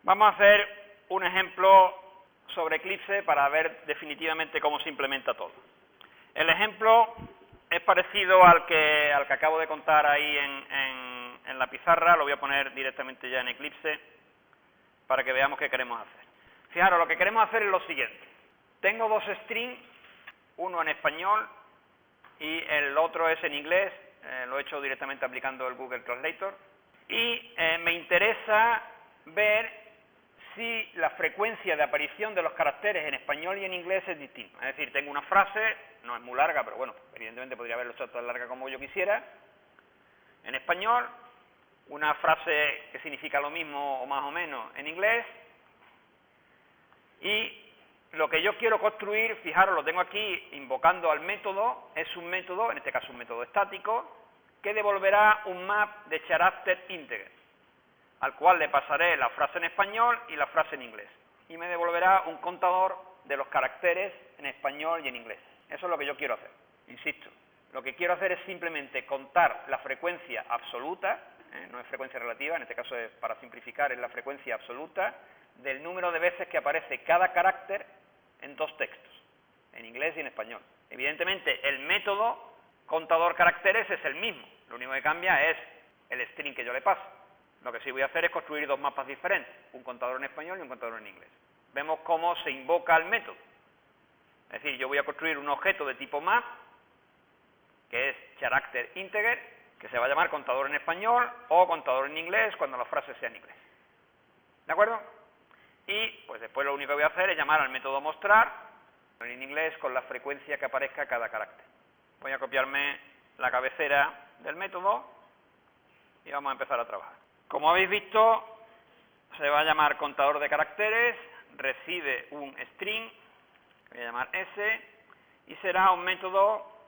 Vamos a hacer un ejemplo sobre Eclipse para ver definitivamente cómo se implementa todo. El ejemplo es parecido al que acabo de contar ahí en la pizarra, lo voy a poner directamente ya en Eclipse para que veamos qué queremos hacer. Fijaros, lo que queremos hacer es lo siguiente. Tengo dos strings, uno en español y el otro es en inglés, lo he hecho directamente aplicando el Google Translator, y me interesa ver si la frecuencia de aparición de los caracteres en español y en inglés es distinta. Es decir, tengo una frase, no es muy larga, pero bueno, evidentemente podría haberlo hecho tan larga como yo quisiera, en español, una frase que significa lo mismo o más o menos en inglés, y lo que yo quiero construir, fijaros, lo tengo aquí invocando al método, es un método, en este caso un método estático, que devolverá un map de character integer, al cual le pasaré la frase en español y la frase en inglés, y me devolverá un contador de los caracteres en español y en inglés. Eso es lo que yo quiero hacer, insisto. Lo que quiero hacer es simplemente contar la frecuencia absoluta, no es frecuencia relativa, en este caso es, para simplificar, es la frecuencia absoluta del número de veces que aparece cada carácter en dos textos, en inglés y en español. Evidentemente, el método contador caracteres es el mismo, lo único que cambia es el string que yo le paso. Lo que sí voy a hacer es construir dos mapas diferentes, un contador en español y un contador en inglés. Vemos cómo se invoca el método. Es decir, yo voy a construir un objeto de tipo map, que es character integer, que se va a llamar contador en español o contador en inglés cuando la frase sea en inglés. ¿De acuerdo? Y pues después lo único que voy a hacer es llamar al método mostrar en inglés con la frecuencia que aparezca cada carácter. Voy a copiarme la cabecera del método y vamos a empezar a trabajar. Como habéis visto, se va a llamar contador de caracteres, recibe un string, que voy a llamar S, y será un método,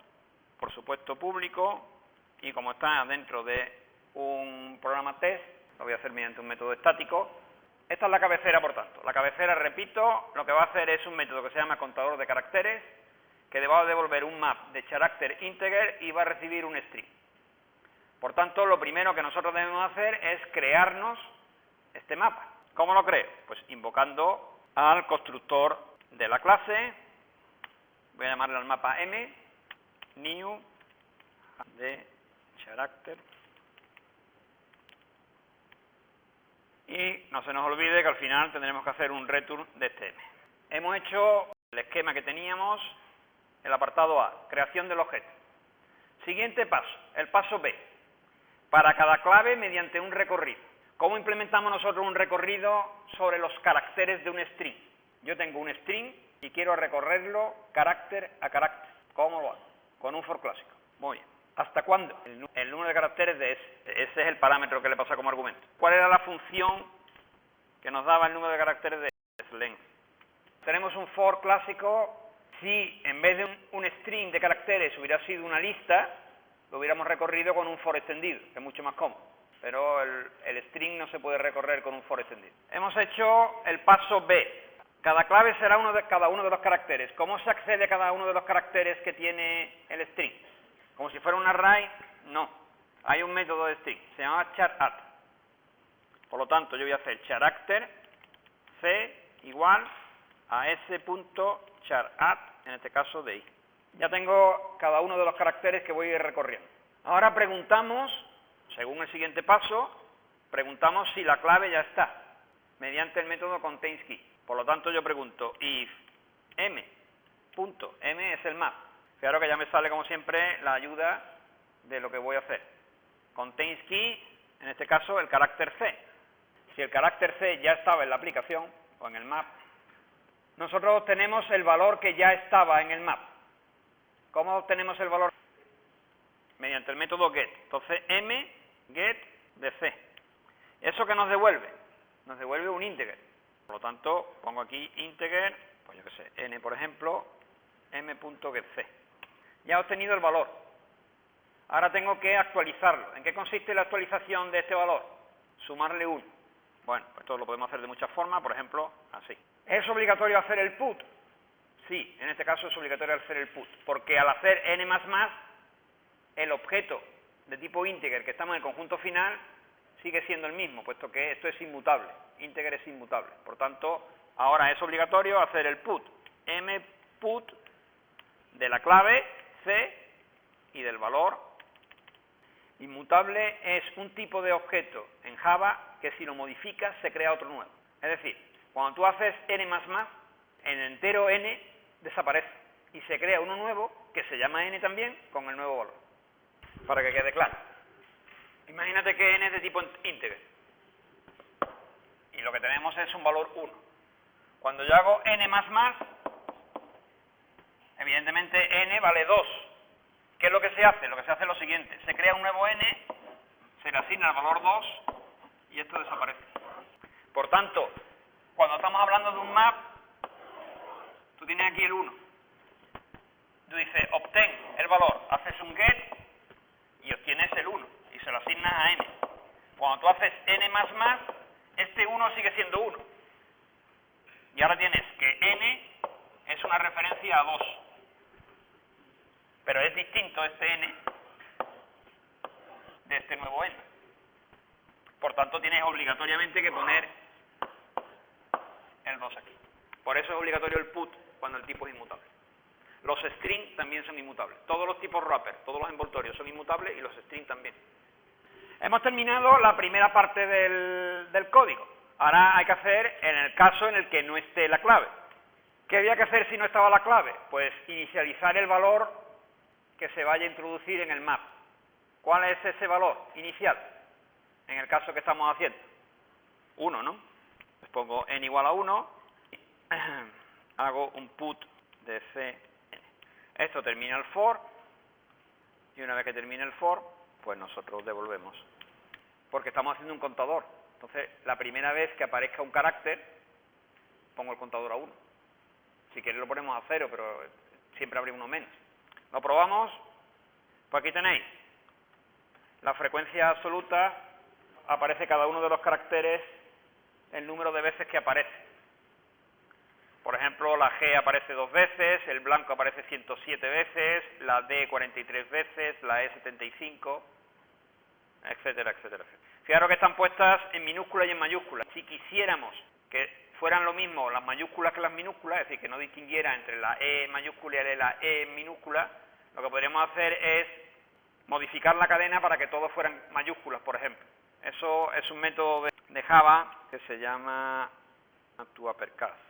por supuesto, público, y como está dentro de un programa test, lo voy a hacer mediante un método estático. Esta es la cabecera, por tanto. La cabecera, repito, lo que va a hacer es un método que se llama contador de caracteres, que le va a devolver un map de character integer y va a recibir un string. Por tanto, lo primero que nosotros debemos hacer es crearnos este mapa. ¿Cómo lo creo? Pues invocando al constructor de la clase, voy a llamarle al mapa m, new de character, y no se nos olvide que al final tendremos que hacer un return de este m. Hemos hecho el esquema que teníamos, el apartado A, creación del objeto. Siguiente paso, el paso B, para cada clave mediante un recorrido. ¿Cómo implementamos nosotros un recorrido sobre los caracteres de un string? Yo tengo un string y quiero recorrerlo carácter a carácter. ¿Cómo lo hago? Con un for clásico. Muy bien. ¿Hasta cuándo? El número de caracteres de ese. Ese es el parámetro que le pasa como argumento. ¿Cuál era la función que nos daba el número de caracteres de length? Tenemos un for clásico. Si en vez de un string de caracteres hubiera sido una lista, lo hubiéramos recorrido con un for extendido, que es mucho más cómodo. Pero el string no se puede recorrer con un for extendido. Hemos hecho el paso B. Cada clave será cada uno de los caracteres. ¿Cómo se accede a cada uno de los caracteres que tiene el string? ¿Como si fuera un array? No. Hay un método de string, se llama charadd. Por lo tanto, yo voy a hacer character c igual a s.charadd, en este caso de i. Ya tengo cada uno de los caracteres que voy a ir recorriendo. Ahora preguntamos, según el siguiente paso, preguntamos si la clave ya está, mediante el método containSKey. Por lo tanto, yo pregunto if m es el map. Fijaros que ya me sale, como siempre, la ayuda de lo que voy a hacer. ContainsKey, en este caso, el carácter C. Si el carácter C ya estaba en la aplicación, o en el map, nosotros obtenemos el valor que ya estaba en el map. ¿Cómo obtenemos el valor? Mediante el método get. Entonces, m get de C. ¿Eso qué nos devuelve? Nos devuelve un integer. Por lo tanto, pongo aquí integer, pues yo qué sé, n por ejemplo, m.getC. Ya he obtenido el valor. Ahora tengo que actualizarlo. ¿En qué consiste la actualización de este valor? Sumarle 1. Bueno, pues esto lo podemos hacer de muchas formas, por ejemplo, así. ¿Es obligatorio hacer el put? Sí, en este caso es obligatorio hacer el put, porque al hacer n++, el objeto de tipo integer que estamos en el conjunto final sigue siendo el mismo, puesto que esto es inmutable, integer es inmutable. Por tanto, ahora es obligatorio hacer el put, mput de la clave C y del valor. Inmutable es un tipo de objeto en Java que si lo modificas se crea otro nuevo. Es decir, cuando tú haces n++, el entero n desaparece y se crea uno nuevo que se llama n también con el nuevo valor. Para que quede claro. Imagínate que n es de tipo íntegro y lo que tenemos es un valor 1. Cuando yo hago n++, evidentemente n vale 2. ¿Qué es lo que se hace? Lo que se hace es lo siguiente. Se crea un nuevo n, se le asigna el valor 2 y esto desaparece. Por tanto, cuando estamos hablando de un map, tú tienes aquí el 1. Tú dices, obtén el valor, haces un get y obtienes el 1 y se lo asignas a n. Cuando tú haces n++, este 1 sigue siendo 1. Y ahora tienes que n es una referencia a 2. Pero es distinto este n de este nuevo n. Por tanto, tienes obligatoriamente que poner el 2 aquí. Por eso es obligatorio el put cuando el tipo es inmutable. Los string también son inmutables. Todos los tipos wrapper, todos los envoltorios son inmutables y los string también. Hemos terminado la primera parte del código. Ahora hay que hacer en el caso en el que no esté la clave. ¿Qué había que hacer si no estaba la clave? Pues inicializar el valor que se vaya a introducir en el map. ¿Cuál es ese valor inicial? En el caso que estamos haciendo. 1, ¿no? Pues pongo n igual a 1, hago un put de cn. Esto termina el for, y una vez que termine el for, pues nosotros devolvemos. Porque estamos haciendo un contador. Entonces, la primera vez que aparezca un carácter, pongo el contador a 1. Si queréis lo ponemos a 0, pero siempre habrá uno menos. ¿Lo probamos? Pues aquí tenéis la frecuencia absoluta, aparece cada uno de los caracteres, el número de veces que aparece. Por ejemplo, la G aparece 2 veces, el blanco aparece 107 veces, la D 43 veces, la E 75, etcétera, etcétera, etcétera. Fijaros que están puestas en minúscula y en mayúscula. Si quisiéramos que fueran lo mismo las mayúsculas que las minúsculas, es decir, que no distinguiera entre la E mayúscula y la E minúscula, lo que podríamos hacer es modificar la cadena para que todos fueran mayúsculas, por ejemplo. Eso es un método de Java que se llama toUpperCase.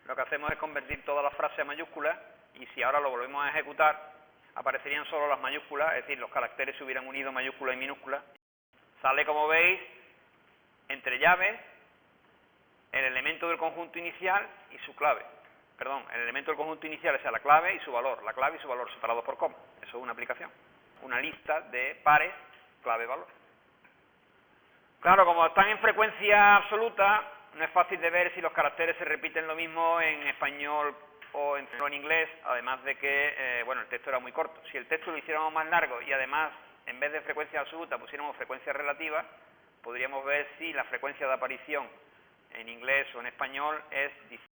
Lo que hacemos es convertir todas las frases a mayúsculas y si ahora lo volvemos a ejecutar, aparecerían solo las mayúsculas, es decir, los caracteres se hubieran unido mayúscula y minúscula. Sale, como veis, entre llaves, el elemento del conjunto inicial y su clave. Perdón, el elemento del conjunto inicial es la clave y su valor. La clave y su valor separados por coma. Eso es una aplicación. Una lista de pares, clave-valor. Claro, como están en frecuencia absoluta, no es fácil de ver si los caracteres se repiten lo mismo en español o en inglés, además de que, bueno, el texto era muy corto. Si el texto lo hiciéramos más largo y además, en vez de frecuencia absoluta, pusiéramos frecuencia relativa, podríamos ver si la frecuencia de aparición en inglés o en español es distinta.